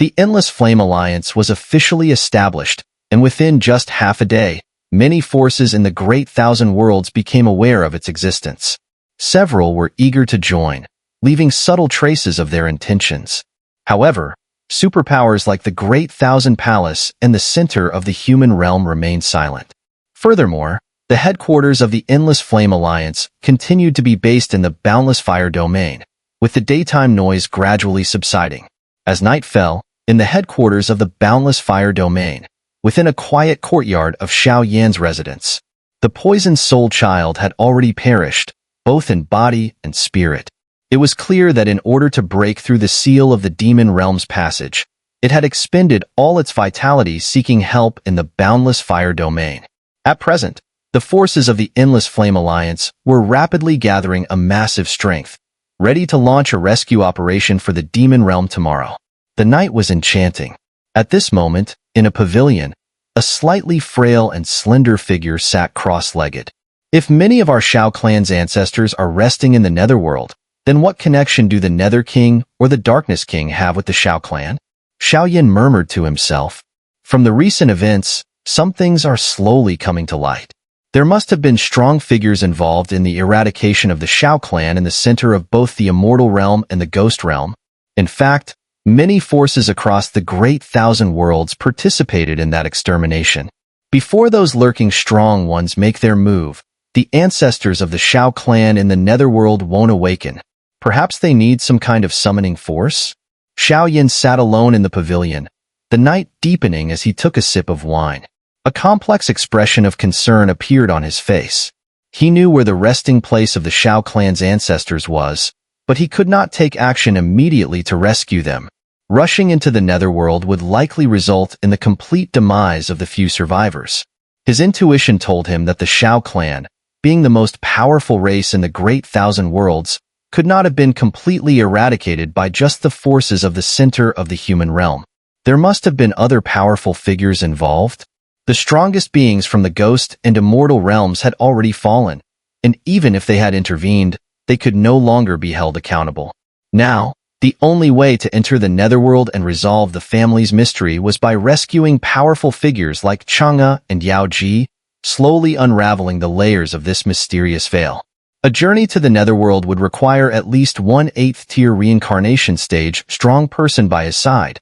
The Endless Flame Alliance was officially established, and within just half a day, many forces in the Great Thousand Worlds became aware of its existence. Several were eager to join, leaving subtle traces of their intentions. However, superpowers like the Great Thousand Palace and the center of the human realm remained silent. Furthermore, the headquarters of the Endless Flame Alliance continued to be based in the Boundless Fire domain, with the daytime noise gradually subsiding. As night fell, in the headquarters of the Boundless Fire domain, within a quiet courtyard of Xiao Yan's residence, the poisoned soul child had already perished, both in body and spirit. It was clear that in order to break through the seal of the demon realm's passage, it had expended all its vitality seeking help in the Boundless Fire domain. At present, the forces of the Endless Flame Alliance were rapidly gathering a massive strength, ready to launch a rescue operation for the demon realm tomorrow. The night was enchanting. At this moment, in a pavilion, a slightly frail and slender figure sat cross-legged. If many of our Xiao clan's ancestors are resting in the Netherworld, then what connection do the Nether King or the Darkness King have with the Xiao clan? Xiao Yan murmured to himself. From the recent events, some things are slowly coming to light. There must have been strong figures involved in the eradication of the Xiao clan in the center of both the Immortal Realm and the Ghost Realm. In fact, many forces across the Great Thousand Worlds participated in that extermination. Before those lurking strong ones make their move, the ancestors of the Xiao clan in the Netherworld won't awaken. Perhaps they need some kind of summoning force? Xiao Yan sat alone in the pavilion, the night deepening as he took a sip of wine. A complex expression of concern appeared on his face. He knew where the resting place of the Xiao clan's ancestors was, but he could not take action immediately to rescue them. Rushing into the Netherworld would likely result in the complete demise of the few survivors. His intuition told him that the Xiao clan, being the most powerful race in the Great Thousand Worlds, could not have been completely eradicated by just the forces of the center of the human realm. There must have been other powerful figures involved. The strongest beings from the Ghost and Immortal realms had already fallen, and even if they had intervened, they could no longer be held accountable. Now, the only way to enter the Netherworld and resolve the family's mystery was by rescuing powerful figures like Xun'er and Yao Ji, slowly unraveling the layers of this mysterious veil. A journey to the Netherworld would require at least one 8th-tier reincarnation stage strong person by his side.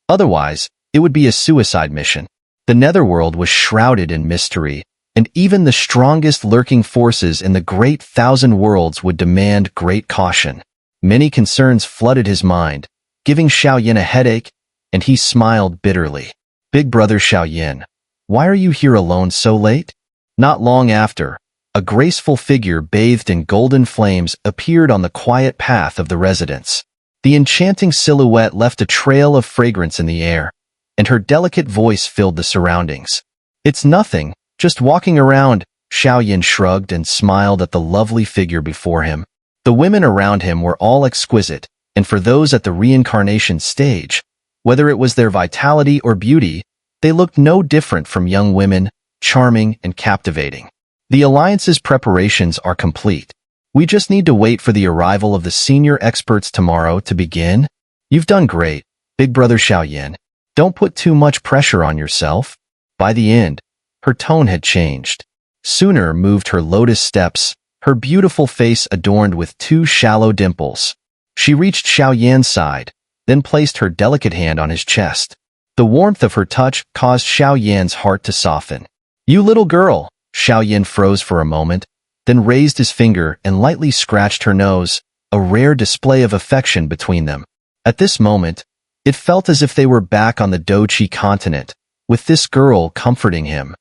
Otherwise, it would be a suicide mission. The Netherworld was shrouded in mystery, and even the strongest lurking forces in the Great Thousand Worlds would demand great caution. Many concerns flooded his mind, giving Xiao Yan a headache, and he smiled bitterly. Big brother Xiao Yan, why are you here alone so late? Not long after, a graceful figure bathed in golden flames appeared on the quiet path of the residence. The enchanting silhouette left a trail of fragrance in the air, and her delicate voice filled the surroundings. It's nothing, just walking around, Xiao Yan shrugged and smiled at the lovely figure before him. The women around him were all exquisite, and for those at the reincarnation stage, whether it was their vitality or beauty, they looked no different from young women, charming and captivating. The Alliance's preparations are complete. We just need to wait for the arrival of the senior experts tomorrow to begin. You've done great, big brother Xiao Yan. Don't put too much pressure on yourself. By the end, her tone had changed. Xun'er moved her lotus steps, her beautiful face adorned with two shallow dimples. She reached Xiao Yan's side, then placed her delicate hand on his chest. The warmth of her touch caused Xiao Yan's heart to soften. You little girl, Xiao Yan froze for a moment, then raised his finger and lightly scratched her nose, a rare display of affection between them. At this moment, it felt as if they were back on the Dochi continent, with this girl comforting him.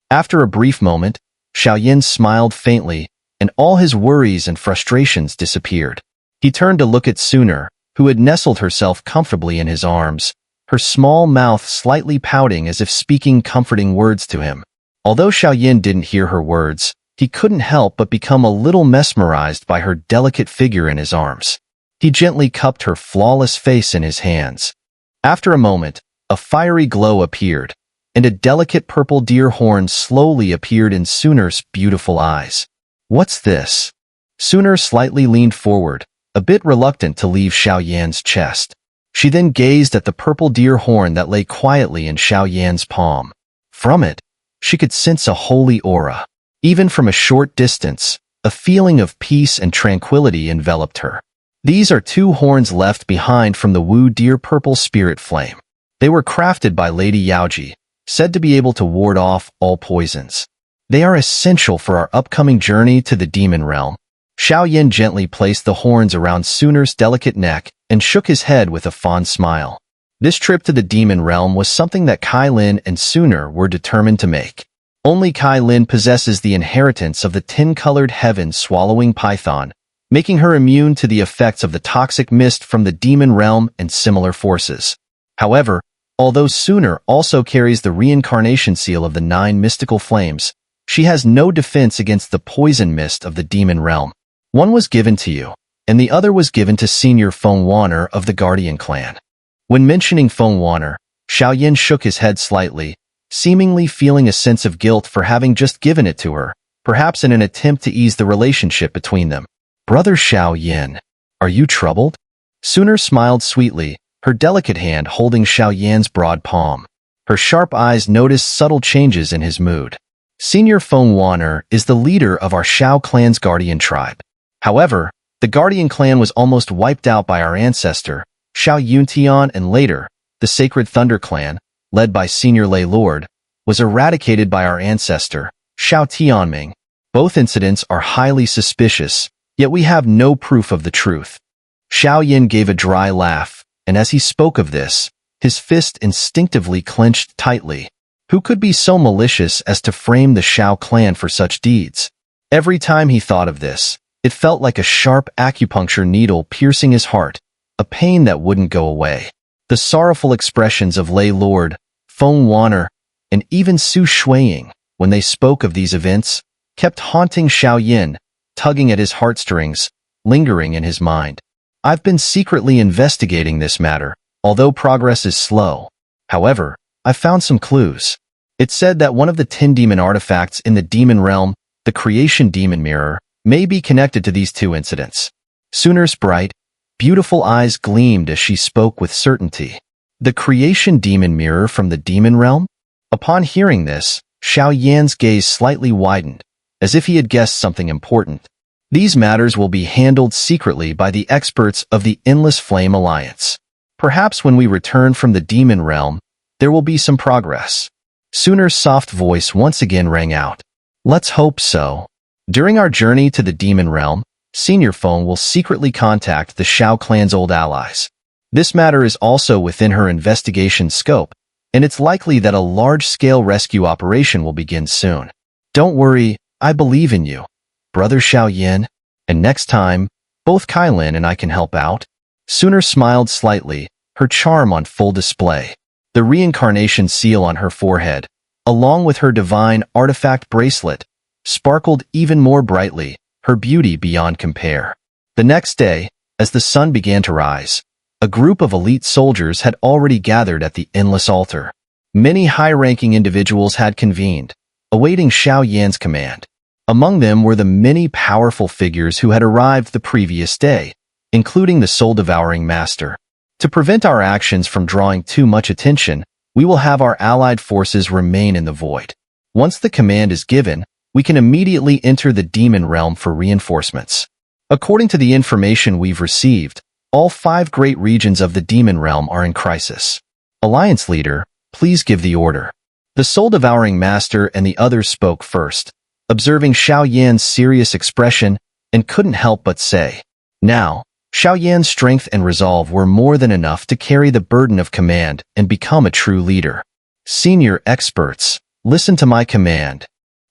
After a brief moment, Xiao Yan smiled faintly, and all his worries and frustrations disappeared. He turned to look at Xun'er, who had nestled herself comfortably in his arms, her small mouth slightly pouting as if speaking comforting words to him. Although Xiao Yan didn't hear her words, he couldn't help but become a little mesmerized by her delicate figure in his arms. He gently cupped her flawless face in his hands. After a moment, a fiery glow appeared, and a delicate purple deer horn slowly appeared in Xun'er's beautiful eyes. What's this? Xun'er slightly leaned forward, a bit reluctant to leave Xiao Yan's chest. She then gazed at the purple deer horn that lay quietly in Xiao Yan's palm. From it, she could sense a holy aura. Even from a short distance, a feeling of peace and tranquility enveloped her. These are 2 horns left behind from the Wu deer purple spirit flame. They were crafted by Lady Yaoji, said to be able to ward off all poisons. They are essential for our upcoming journey to the demon realm. Xiao Yan gently placed the horns around Xun'er's delicate neck and shook his head with a fond smile. This trip to the demon realm was something that Kai Lin and Xun'er were determined to make. Only Kai Lin possesses the inheritance of the 10-colored heaven-swallowing python, making her immune to the effects of the toxic mist from the demon realm and similar forces. However, although Xun'er also carries the reincarnation seal of the 9 mystical flames, she has no defense against the poison mist of the demon realm. One was given to you, and the other was given to Senior Xun'er of the Guardian clan. When mentioning Xun'er, Xiao Yan shook his head slightly, seemingly feeling a sense of guilt for having just given it to her, perhaps in an attempt to ease the relationship between them. Brother Xiao Yan, are you troubled? Xun'er smiled sweetly, her delicate hand holding Xiao Yan's broad palm. Her sharp eyes noticed subtle changes in his mood. Senior Xun'er is the leader of our Xiao clan's guardian tribe. However, the guardian clan was almost wiped out by our ancestor, Xiao Yuntian, and later, the Sacred Thunder clan, led by Senior Lei Lord, was eradicated by our ancestor, Xiao Tianming. Both incidents are highly suspicious, yet we have no proof of the truth. Xiao Yan gave a dry laugh, and as he spoke of this, his fist instinctively clenched tightly. Who could be so malicious as to frame the Xiao clan for such deeds? Every time he thought of this, it felt like a sharp acupuncture needle piercing his heart, a pain that wouldn't go away. The sorrowful expressions of Lei Lord, Xun'er, and even Su Shuiying, when they spoke of these events, kept haunting Xiao Yan, tugging at his heartstrings, lingering in his mind. I've been secretly investigating this matter, although progress is slow. However, I found some clues. It said that one of the 10 demon artifacts in the demon realm, the creation demon mirror, may be connected to these 2 incidents. Xun'er's bright, beautiful eyes gleamed as she spoke with certainty. The creation demon mirror from the demon realm? Upon hearing this, Xiao Yan's gaze slightly widened, as if he had guessed something important. These matters will be handled secretly by the experts of the Endless Flame Alliance. Perhaps when we return from the demon realm, there will be some progress. Xun'er's soft voice once again rang out. Let's hope so. During our journey to the demon realm, Senior Phone will secretly contact the Xiao clan's old allies. This matter is also within her investigation scope, and it's likely that a large-scale rescue operation will begin soon. Don't worry, I believe in you, Brother Xiao Yan, and next time, both Kai Lin and I can help out. Xun'er smiled slightly, her charm on full display. The reincarnation seal on her forehead, along with her divine artifact bracelet, sparkled even more brightly, her beauty beyond compare. The next day, as the sun began to rise, a group of elite soldiers had already gathered at the Endless Altar. Many high-ranking individuals had convened, awaiting Xiao Yan's command. Among them were the many powerful figures who had arrived the previous day, including the soul-devouring master. To prevent our actions from drawing too much attention, we will have our allied forces remain in the void. Once the command is given, we can immediately enter the demon realm for reinforcements. According to the information we've received, all 5 great regions of the demon realm are in crisis. Alliance leader, please give the order. The soul-devouring master and the others spoke first, observing Xiao Yan's serious expression, and couldn't help but say, now, Xiao Yan's strength and resolve were more than enough to carry the burden of command and become a true leader. Senior experts, listen to my command.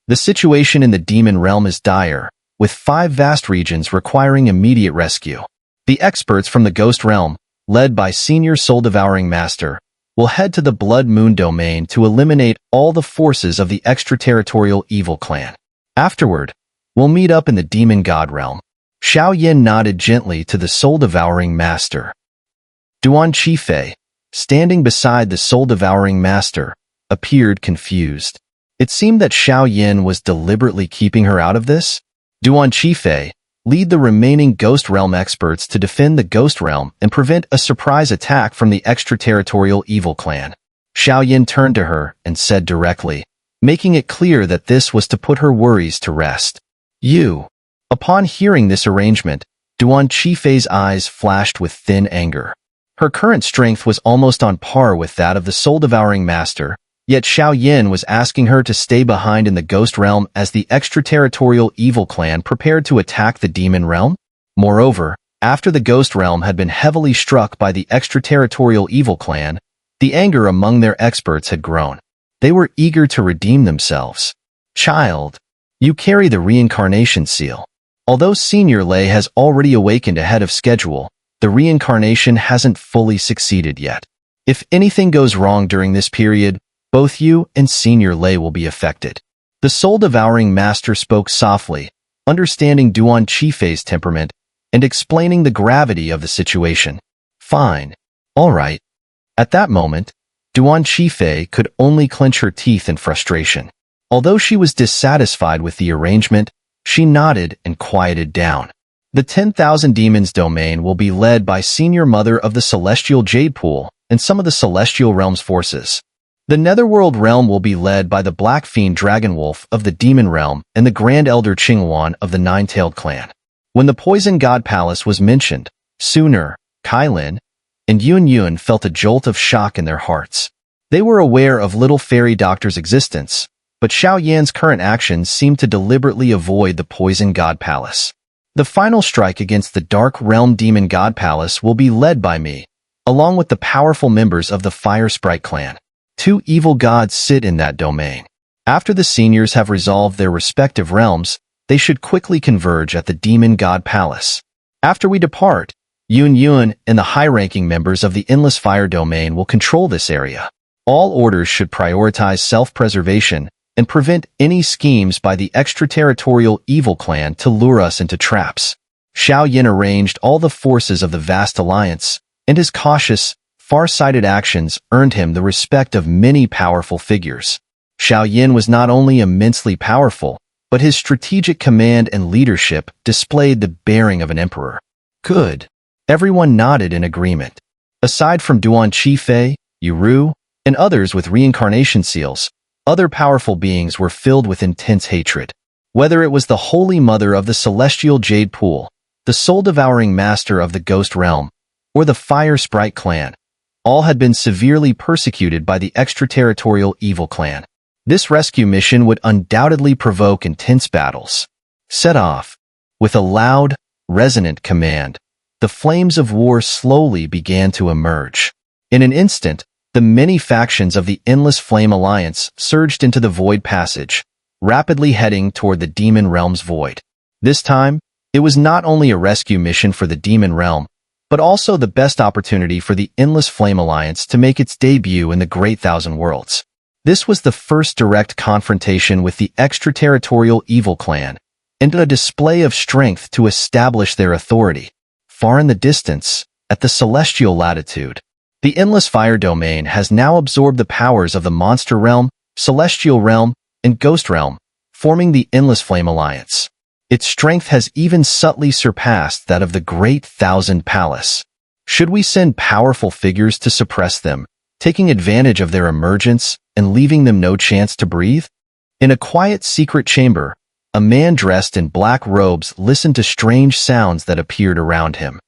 The situation in the demon realm is dire, with 5 vast regions requiring immediate rescue. The experts from the ghost realm, led by Senior Soul-Devouring Master, will head to the Blood Moon domain to eliminate all the forces of the extraterritorial evil clan. Afterward, we'll meet up in the demon god realm. Xiao Yan nodded gently to the soul-devouring master. Duan Qifei, standing beside the soul-devouring master, appeared confused. It seemed that Xiao Yan was deliberately keeping her out of this. Duan Qifei, lead the remaining Ghost Realm experts to defend the Ghost Realm and prevent a surprise attack from the extraterritorial evil clan. Xiao Yan turned to her and said directly, making it clear that this was to put her worries to rest. You. Upon hearing this arrangement, Duan Qifei's eyes flashed with thin anger. Her current strength was almost on par with that of the soul-devouring master, yet Xiao Yan was asking her to stay behind in the Ghost Realm as the extraterritorial evil clan prepared to attack the Demon Realm. Moreover, after the Ghost Realm had been heavily struck by the extraterritorial evil clan, the anger among their experts had grown. They were eager to redeem themselves. Child, you carry the reincarnation seal. Although Senior Lei has already awakened ahead of schedule, the reincarnation hasn't fully succeeded yet. If anything goes wrong during this period, both you and Senior Lei will be affected. The soul-devouring master spoke softly, understanding Duan Qifei's temperament and explaining the gravity of the situation. Fine. All right. At that moment, Duan Qifei could only clench her teeth in frustration. Although she was dissatisfied with the arrangement, she nodded and quieted down. The 10,000 Demons domain will be led by Senior Mother of the Celestial Jade Pool and some of the Celestial Realm's forces. The Netherworld Realm will be led by the Black Fiend Dragonwolf of the Demon Realm and the Grand Elder Qinghuan of the Nine-Tailed Clan. When the Poison God Palace was mentioned, Xun'er, Kailin, and Yun felt a jolt of shock in their hearts. They were aware of Little Fairy Doctor's existence, but Xiao Yan's current actions seemed to deliberately avoid the Poison God Palace. The final strike against the Dark Realm Demon God Palace will be led by me, along with the powerful members of the Fire Sprite clan. 2 evil gods sit in that domain. After the seniors have resolved their respective realms, they should quickly converge at the Demon God Palace. After we depart, Yun and the high-ranking members of the Endless Fire domain will control this area. All orders should prioritize self-preservation and prevent any schemes by the extraterritorial evil clan to lure us into traps. Xiao Yan arranged all the forces of the vast alliance, and his cautious, far-sighted actions earned him the respect of many powerful figures. Xiao Yan was not only immensely powerful, but his strategic command and leadership displayed the bearing of an emperor. Good. Everyone nodded in agreement. Aside from Duan Qifei, Yuru, and others with reincarnation seals, other powerful beings were filled with intense hatred. Whether it was the Holy Mother of the Celestial Jade Pool, the soul-devouring master of the Ghost Realm, or the Fire Sprite clan, all had been severely persecuted by the extraterritorial evil clan. This rescue mission would undoubtedly provoke intense battles. Set off. With a loud, resonant command, the flames of war slowly began to emerge. In an instant, the many factions of the Endless Flame Alliance surged into the Void Passage, rapidly heading toward the Demon Realm's void. This time, it was not only a rescue mission for the Demon Realm, but also the best opportunity for the Endless Flame Alliance to make its debut in the Great Thousand Worlds. This was the first direct confrontation with the extraterritorial evil clan, and a display of strength to establish their authority. Far in the distance, at the celestial latitude, the Endless Fire domain has now absorbed the powers of the Monster Realm, Celestial Realm, and Ghost Realm, forming the Endless Flame Alliance. Its strength has even subtly surpassed that of the Great Thousand Palace. Should we send powerful figures to suppress them, taking advantage of their emergence and leaving them no chance to breathe? In a quiet secret chamber, a man dressed in black robes listened to strange sounds that appeared around him.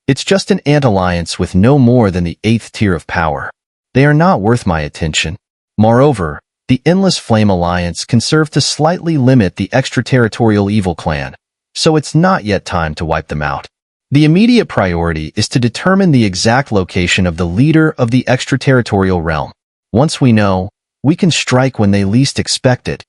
It's just an ant alliance with no more than the 8th tier of power. They are not worth my attention. Moreover, the Endless Flame Alliance can serve to slightly limit the extraterritorial evil clan, so it's not yet time to wipe them out. The immediate priority is to determine the exact location of the leader of the extraterritorial realm. Once we know, we can strike when they least expect it.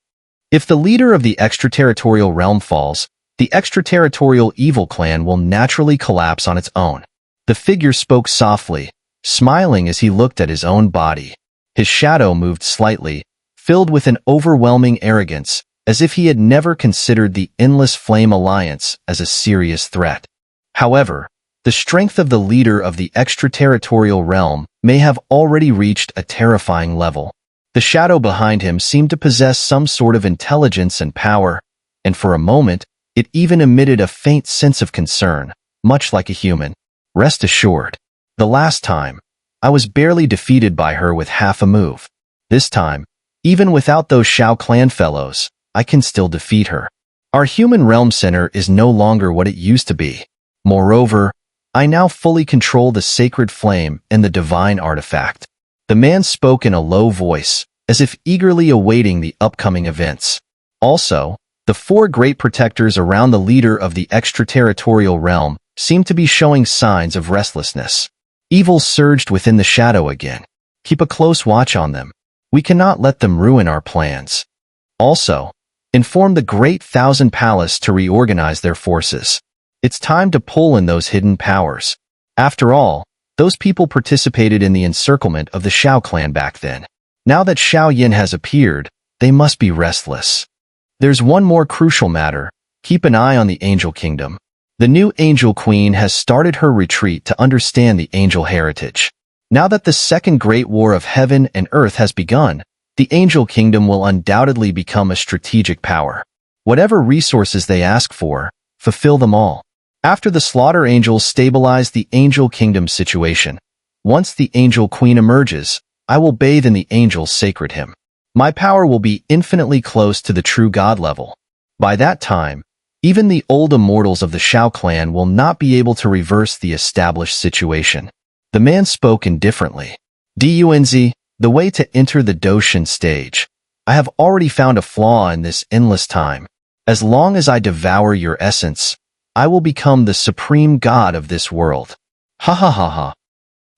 If the leader of the extraterritorial realm falls, the extraterritorial evil clan will naturally collapse on its own. The figure spoke softly, smiling as he looked at his own body. His shadow moved slightly, filled with an overwhelming arrogance, as if he had never considered the Endless Flame Alliance as a serious threat. However, the strength of the leader of the extraterritorial realm may have already reached a terrifying level. The shadow behind him seemed to possess some sort of intelligence and power, and for a moment, It even emitted a faint sense of concern, much like a human. Rest assured, the last time, I was barely defeated by her with half a move. This time, even without those Xiao clan fellows, I can still defeat her. Our human realm center is no longer what it used to be. Moreover, I now fully control the sacred flame and the divine artifact. The man spoke in a low voice, as if eagerly awaiting the upcoming events. Also, the four great protectors around the leader of the extraterritorial realm seemed to be showing signs of restlessness. Evil surged within the shadow again. Keep a close watch on them. We cannot let them ruin our plans. Also, inform the Great Thousand Palace to reorganize their forces. It's time to pull in those hidden powers. After all, those people participated in the encirclement of the Xiao clan back then. Now that Xiao Yan has appeared, they must be restless. There's one more crucial matter. Keep an eye on the Angel Kingdom. The new Angel Queen has started her retreat to understand the angel heritage. Now that the Second Great War of Heaven and Earth has begun, the Angel Kingdom will undoubtedly become a strategic power. Whatever resources they ask for, fulfill them all. After the Slaughter Angels stabilize the Angel Kingdom situation, once the Angel Queen emerges, I will bathe in the Angel's sacred hymn. My power will be infinitely close to the true God level. By that time, even the old immortals of the Xiao clan will not be able to reverse the established situation. The man spoke indifferently. Dunz, the way to enter the Doshin stage. I have already found a flaw in this endless time. As long as I devour your essence, I will become the supreme god of this world. Ha ha ha ha.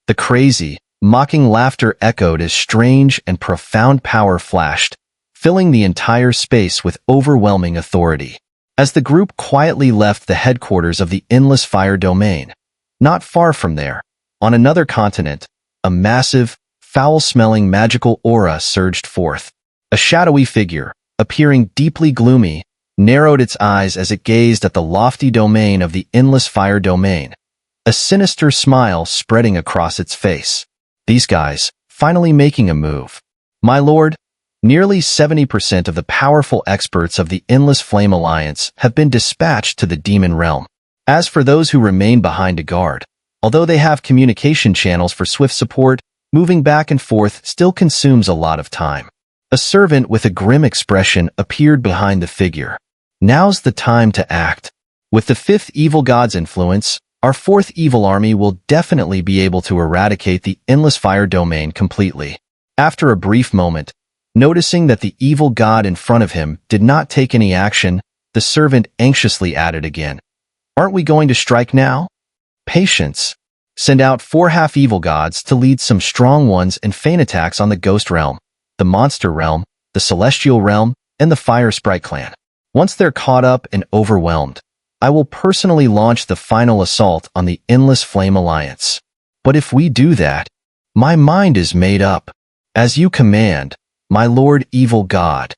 The crazy, mocking laughter echoed as strange and profound power flashed, filling the entire space with overwhelming authority. As the group quietly left the headquarters of the Endless Fire Domain, not far from there, on another continent, a massive, foul-smelling magical aura surged forth. A shadowy figure, appearing deeply gloomy, narrowed its eyes as it gazed at the lofty domain of the Endless Fire Domain, a sinister smile spreading across its face. These guys, finally making a move. My lord, nearly 70% of the powerful experts of the Endless Flame Alliance have been dispatched to the Demon Realm. As for those who remain behind to guard, although they have communication channels for swift support, moving back and forth still consumes a lot of time. A servant with a grim expression appeared behind the figure. Now's the time to act. With the fifth evil god's influence, our fourth evil army will definitely be able to eradicate the Endless Fire Domain completely. After a brief moment, noticing that the evil god in front of him did not take any action, the servant anxiously added again. Aren't we going to strike now? Patience. Send out 4 half-evil gods to lead some strong ones and feign attacks on the Ghost Realm, the Monster Realm, the Celestial Realm, and the Fire Sprite Clan. Once they're caught up and overwhelmed, I will personally launch the final assault on the Endless Flame Alliance. But if we do that, my mind is made up. As you command, my Lord Evil God.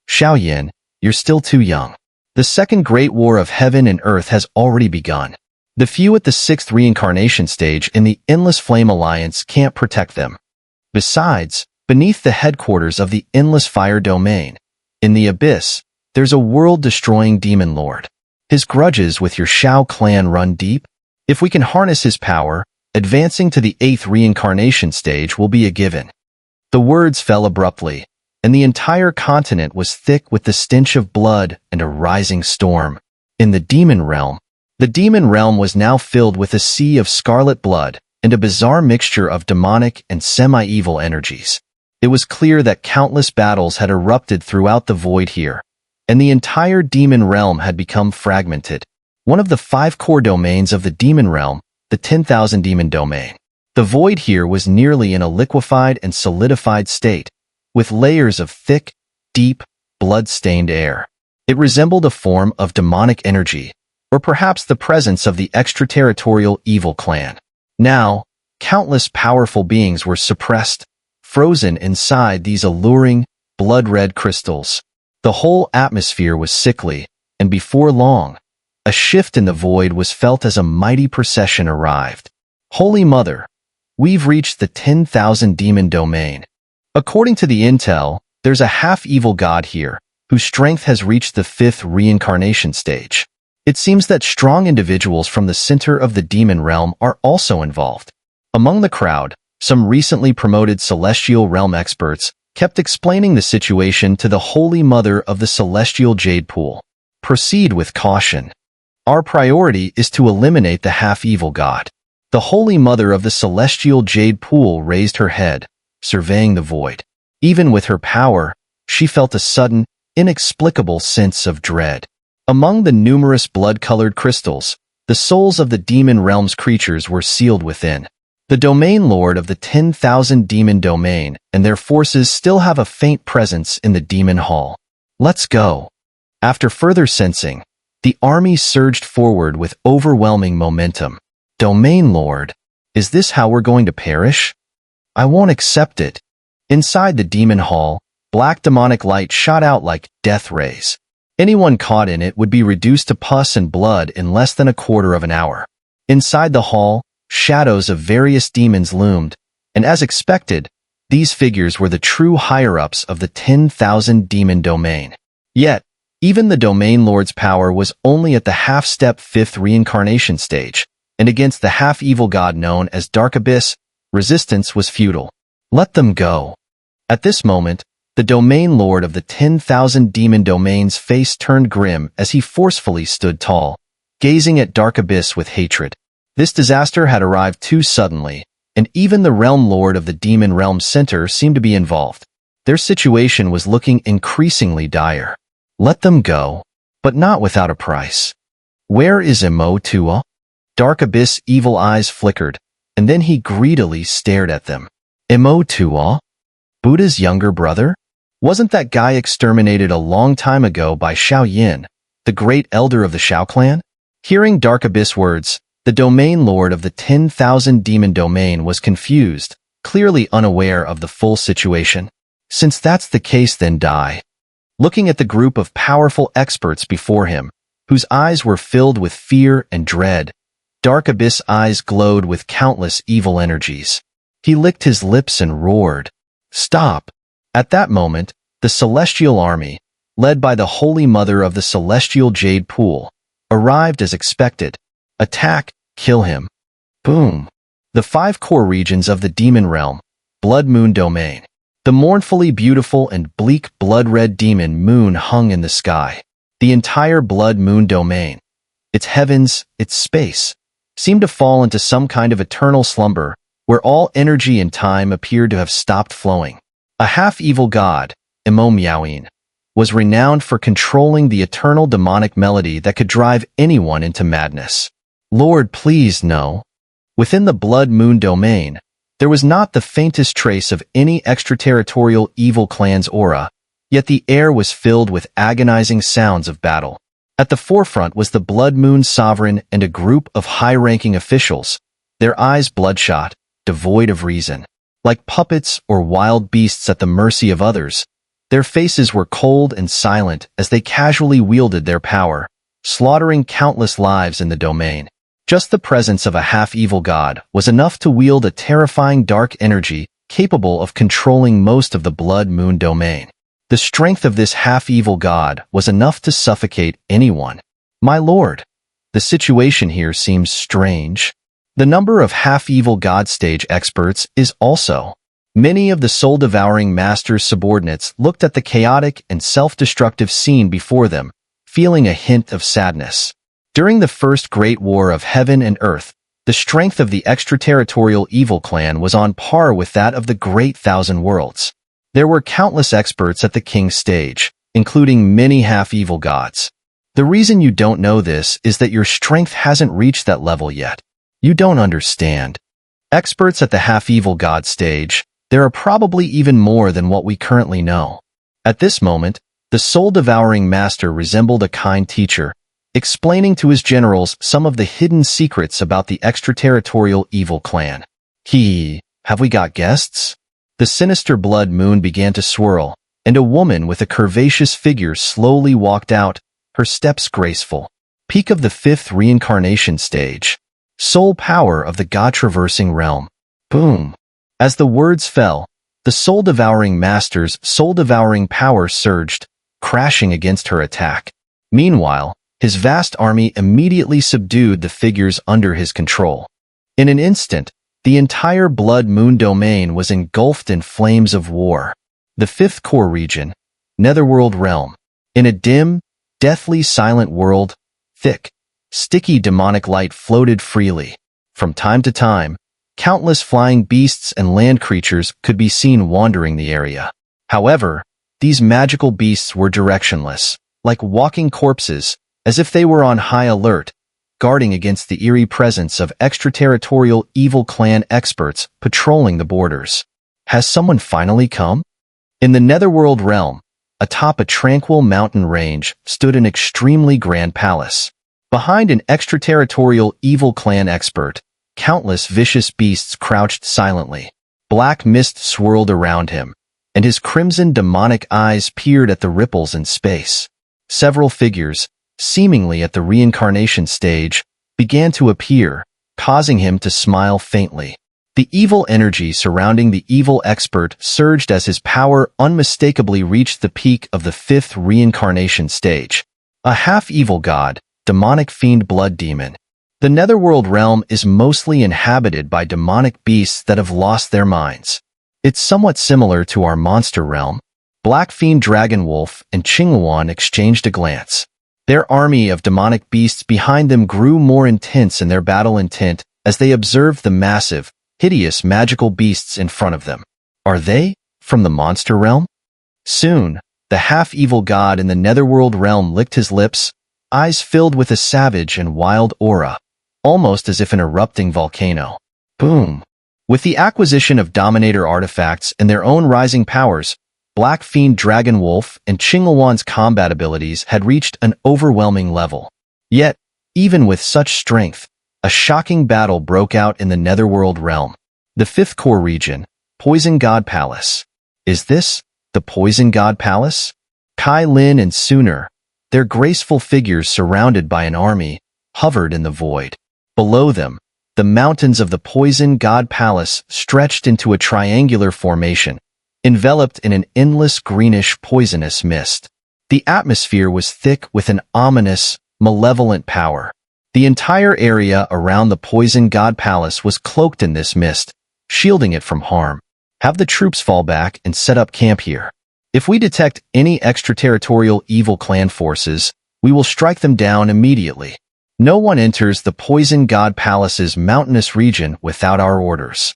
Xiao Yan, you're still too young. The Second Great War of Heaven and Earth has already begun. The few at the 6th reincarnation stage in the Endless Flame Alliance can't protect them. Besides, beneath the headquarters of the Endless Fire Domain, in the Abyss, there's a world-destroying demon lord. His grudges with your Xiao clan run deep. If we can harness his power, advancing to the 8th reincarnation stage will be a given. The words fell abruptly, and the entire continent was thick with the stench of blood and a rising storm. In the demon realm, the demon realm was now filled with a sea of scarlet blood and a bizarre mixture of demonic and semi-evil energies. It was clear that countless battles had erupted throughout the void here, and the entire demon realm had become fragmented. One of the 5 core domains of the demon realm, the 10,000 demon domain. The void here was nearly in a liquefied and solidified state, with layers of thick, deep, blood-stained air. It resembled a form of demonic energy, or perhaps the presence of the extraterritorial evil clan. Now, countless powerful beings were suppressed, frozen inside these alluring, blood-red crystals. The whole atmosphere was sickly, and before long, a shift in the void was felt as a mighty procession arrived. Holy Mother, we've reached the 10,000 demon domain. According to the intel, there's a half-evil god here, whose strength has reached the 5th reincarnation stage. It seems that strong individuals from the center of the demon realm are also involved. Among the crowd, some recently promoted celestial realm experts kept explaining the situation to the Holy Mother of the Celestial Jade Pool. Proceed with caution. Our priority is to eliminate the half-evil god. The Holy Mother of the Celestial Jade Pool raised her head, surveying the void. Even with her power, she felt a sudden, inexplicable sense of dread. Among the numerous blood-colored crystals, the souls of the demon realm's creatures were sealed within. The domain lord of the 10,000 demon domain and their forces still have a faint presence in the demon hall. Let's go. After further sensing, the army surged forward with overwhelming momentum. Domain lord, is this how we're going to perish? I won't accept it. Inside the demon hall, black demonic light shot out like death rays. Anyone caught in it would be reduced to pus and blood in less than a quarter of an hour. Inside the hall, shadows of various demons loomed, and as expected, these figures were the true higher-ups of the 10,000 demon domain. Yet, even the domain lord's power was only at the half-step 5th reincarnation stage, and against the half-evil god known as Dark Abyss, resistance was futile. Let them go. At this moment, the domain lord of the 10,000 demon domain's face turned grim as he forcefully stood tall, gazing at Dark Abyss with hatred. This disaster had arrived too suddenly, and even the realm lord of the demon realm center seemed to be involved. Their situation was looking increasingly dire. Let them go, but not without a price. Where is Imo-Tua? Dark Abyss' evil eyes flickered, and then he greedily stared at them. Imo-Tua? Buddha's younger brother? Wasn't that guy exterminated a long time ago by Xiao Yan, the great elder of the Xiao clan? Hearing Dark Abyss words, the domain lord of the 10,000 demon domain was confused, clearly unaware of the full situation. Since that's the case, then die. Looking at the group of powerful experts before him, whose eyes were filled with fear and dread, Dark Abyss' eyes glowed with countless evil energies. He licked his lips and roared, "Stop!" At that moment, the celestial army, led by the Holy Mother of the Celestial Jade Pool, arrived as expected. Attack, kill him. Boom. The 5 core regions of the demon realm, Blood Moon Domain. The mournfully beautiful and bleak blood-red demon moon hung in the sky. The entire Blood Moon Domain, its heavens, its space, seemed to fall into some kind of eternal slumber, where all energy and time appeared to have stopped flowing. A half-evil god, Imo-Yan, was renowned for controlling the eternal demonic melody that could drive anyone into madness. Lord, please, no. Within the Blood Moon Domain, there was not the faintest trace of any extraterritorial evil clan's aura, yet the air was filled with agonizing sounds of battle. At the forefront was the Blood Moon Sovereign and a group of high-ranking officials, their eyes bloodshot, devoid of reason. Like puppets or wild beasts at the mercy of others, their faces were cold and silent as they casually wielded their power, slaughtering countless lives in the domain. Just the presence of a half-evil god was enough to wield a terrifying dark energy capable of controlling most of the Blood Moon Domain. The strength of this half-evil god was enough to suffocate anyone. My lord, the situation here seems strange. The number of half-evil god stage experts is also. Many of the soul-devouring master's subordinates looked at the chaotic and self-destructive scene before them, feeling a hint of sadness. During the First Great War of Heaven and Earth, the strength of the extraterritorial evil clan was on par with that of the Great Thousand Worlds. There were countless experts at the king's stage, including many half-evil gods. The reason you don't know this is that your strength hasn't reached that level yet. You don't understand. Experts at the half-evil god stage, there are probably even more than what we currently know. At this moment, the soul-devouring master resembled a kind teacher, explaining to his generals some of the hidden secrets about the extraterritorial evil clan. Have we got guests? The sinister blood moon began to swirl, and a woman with a curvaceous figure slowly walked out, her steps graceful. Peak of the 5th reincarnation stage. Soul power of the god-traversing realm. Boom. As the words fell, the soul-devouring master's soul-devouring power surged, crashing against her attack. Meanwhile, his vast army immediately subdued the figures under his control. In an instant, the entire Blood Moon domain was engulfed in flames of war. The fifth core region, Netherworld Realm. In a dim, deathly silent world, thick, sticky demonic light floated freely. From time to time, countless flying beasts and land creatures could be seen wandering the area. However, these magical beasts were directionless, like walking corpses, as if they were on high alert, guarding against the eerie presence of extraterritorial evil clan experts patrolling the borders. Has someone finally come? In the Netherworld Realm, atop a tranquil mountain range, stood an extremely grand palace. Behind an extraterritorial evil clan expert, countless vicious beasts crouched silently. Black mist swirled around him, and his crimson demonic eyes peered at the ripples in space. Several figures, seemingly at the reincarnation stage, began to appear, causing him to smile faintly. The evil energy surrounding the evil expert surged as his power unmistakably reached the peak of the fifth reincarnation stage. A half-evil god, demonic fiend blood demon. The Netherworld realm is mostly inhabited by demonic beasts that have lost their minds. It's somewhat similar to our monster realm. Black Fiend Dragon Wolf and Xun'er exchanged a glance. Their army of demonic beasts behind them grew more intense in their battle intent as they observed the massive, hideous magical beasts in front of them. Are they from the monster realm? Soon, the half-evil god in the Netherworld realm licked his lips, eyes filled with a savage and wild aura, almost as if an erupting volcano. Boom! With the acquisition of Dominator artifacts and their own rising powers, Black Fiend Dragon Wolf and Xun'er's combat abilities had reached an overwhelming level. Yet, even with such strength, a shocking battle broke out in the Netherworld realm. The fifth core region, Poison God Palace. Is this the Poison God Palace? Kai Lin and Xun'er, their graceful figures surrounded by an army, hovered in the void. Below them, the mountains of the Poison God Palace stretched into a triangular formation, enveloped in an endless greenish poisonous mist. The atmosphere was thick with an ominous, malevolent power. The entire area around the Poison God Palace was cloaked in this mist, shielding it from harm. Have the troops fall back and set up camp here. If we detect any extraterritorial evil clan forces, we will strike them down immediately. No one enters the Poison God Palace's mountainous region without our orders.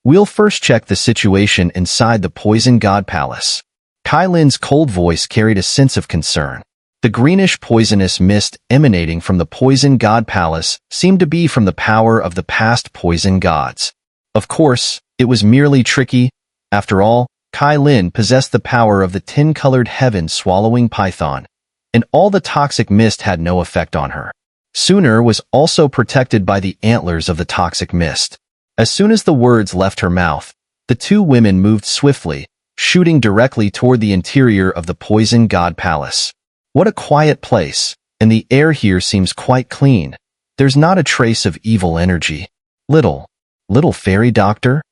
We'll first check the situation inside the Poison God Palace. Kai Lin's cold voice carried a sense of concern. The greenish poisonous mist emanating from the Poison God Palace seemed to be from the power of the past poison gods. Of course, it was merely tricky. After all, Kai Lin possessed the power of the 10-colored heaven-swallowing python, and all the toxic mist had no effect on her. Xun'er was also protected by the antlers of the toxic mist. As soon as the words left her mouth, the two women moved swiftly, shooting directly toward the interior of the Poison God Palace. What a quiet place, and the air here seems quite clean. There's not a trace of evil energy. Little fairy doctor?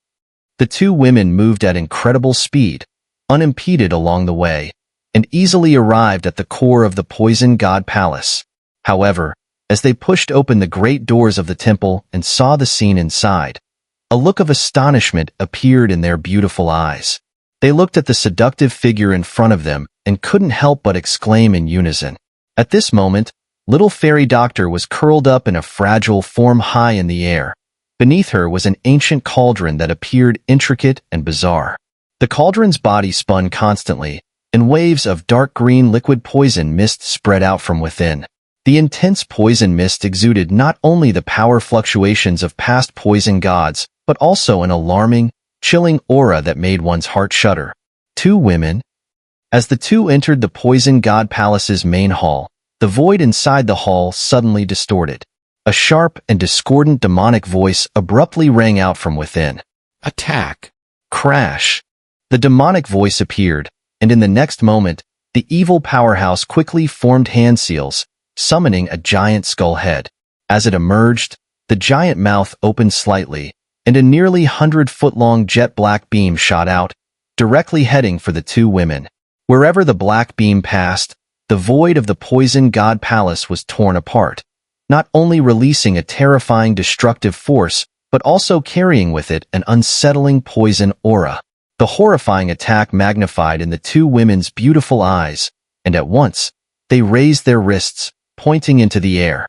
The two women moved at incredible speed, unimpeded along the way, and easily arrived at the core of the Poison God Palace. However, as they pushed open the great doors of the temple and saw the scene inside, a look of astonishment appeared in their beautiful eyes. They looked at the seductive figure in front of them and couldn't help but exclaim in unison. At this moment, little fairy doctor was curled up in a fragile form high in the air. Beneath her was an ancient cauldron that appeared intricate and bizarre. The cauldron's body spun constantly, and waves of dark green liquid poison mist spread out from within. The intense poison mist exuded not only the power fluctuations of past poison gods, but also an alarming, chilling aura that made one's heart shudder. Two women. As the two entered the Poison God Palace's main hall, the void inside the hall suddenly distorted. A sharp and discordant demonic voice abruptly rang out from within. Attack! Crash! The demonic voice appeared, and in the next moment, the evil powerhouse quickly formed hand seals, summoning a giant skull head. As it emerged, the giant mouth opened slightly, and a nearly 100-foot-long jet black beam shot out, directly heading for the two women. Wherever the black beam passed, the void of the Poison God Palace was torn apart, not only releasing a terrifying destructive force, but also carrying with it an unsettling poison aura. The horrifying attack magnified in the two women's beautiful eyes, and at once, they raised their wrists, pointing into the air.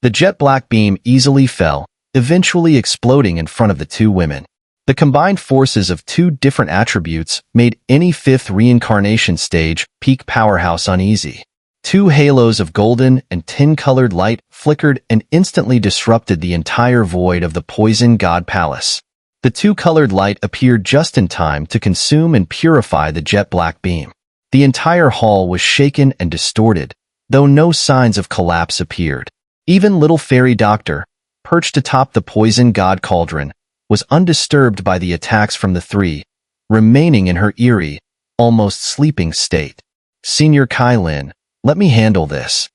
The jet black beam easily fell, eventually exploding in front of the two women. The combined forces of two different attributes made any fifth reincarnation stage peak powerhouse uneasy. Two halos of golden and tin-colored light flickered and instantly disrupted the entire void of the Poison God Palace. The two-colored light appeared just in time to consume and purify the jet black beam. The entire hall was shaken and distorted, though no signs of collapse appeared. Even little fairy doctor, perched atop the Poison God Cauldron, was undisturbed by the attacks from the three, remaining in her eerie, almost sleeping state. "Senior Kai-Lin, let me handle this."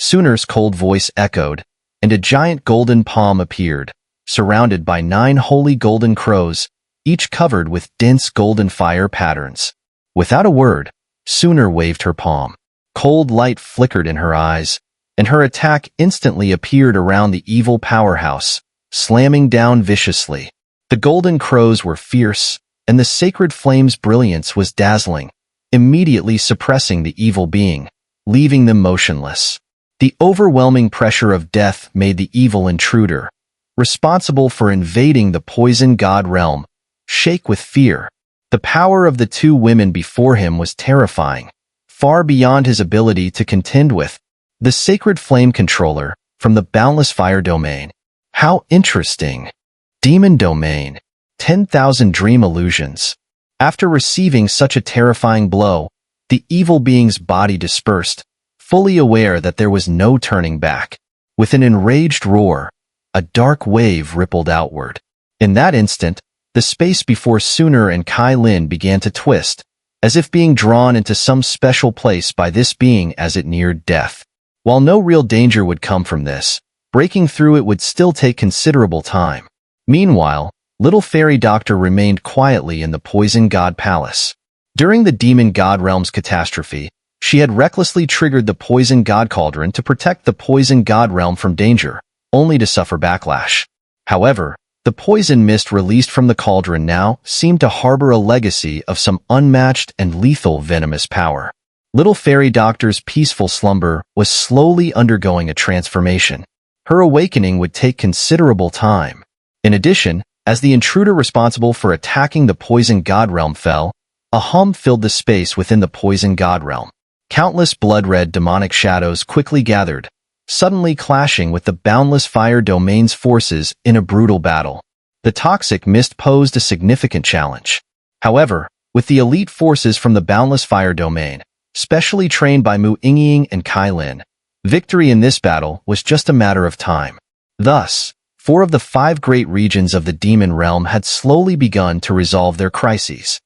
Xun'er's cold voice echoed, and a giant golden palm appeared, surrounded by 9 holy golden crows, each covered with dense golden fire patterns. Without a word, Xun'er waved her palm. Cold light flickered in her eyes, and her attack instantly appeared around the evil powerhouse, slamming down viciously. The golden crows were fierce, and the sacred flame's brilliance was dazzling, immediately suppressing the evil being, leaving them motionless. The overwhelming pressure of death made the evil intruder, responsible for invading the Poison God realm, shake with fear. The power of the two women before him was terrifying, far beyond his ability to contend with. The sacred flame controller, from the boundless fire domain. How interesting. Demon domain. 10,000 dream illusions. After receiving such a terrifying blow, the evil being's body dispersed, fully aware that there was no turning back. With an enraged roar, a dark wave rippled outward. In that instant, the space before Xun'er and Kai-Lin began to twist, as if being drawn into some special place by this being as it neared death. While no real danger would come from this, breaking through it would still take considerable time. Meanwhile, little fairy doctor remained quietly in the Poison God Palace. During the Demon God Realm's catastrophe, she had recklessly triggered the Poison God Cauldron to protect the Poison God Realm from danger, only to suffer backlash. However, the poison mist released from the cauldron now seemed to harbor a legacy of some unmatched and lethal venomous power. Little fairy doctor's peaceful slumber was slowly undergoing a transformation. Her awakening would take considerable time. In addition, as the intruder responsible for attacking the Poison God Realm fell, a hum filled the space within the Poison God Realm. Countless blood-red demonic shadows quickly gathered, suddenly clashing with the boundless fire domain's forces in a brutal battle. The toxic mist posed a significant challenge. However, with the elite forces from the boundless fire domain, specially trained by Mu Yingying and Kai-Lin, victory in this battle was just a matter of time. Thus, 4 of the 5 great regions of the demon realm had slowly begun to resolve their crises.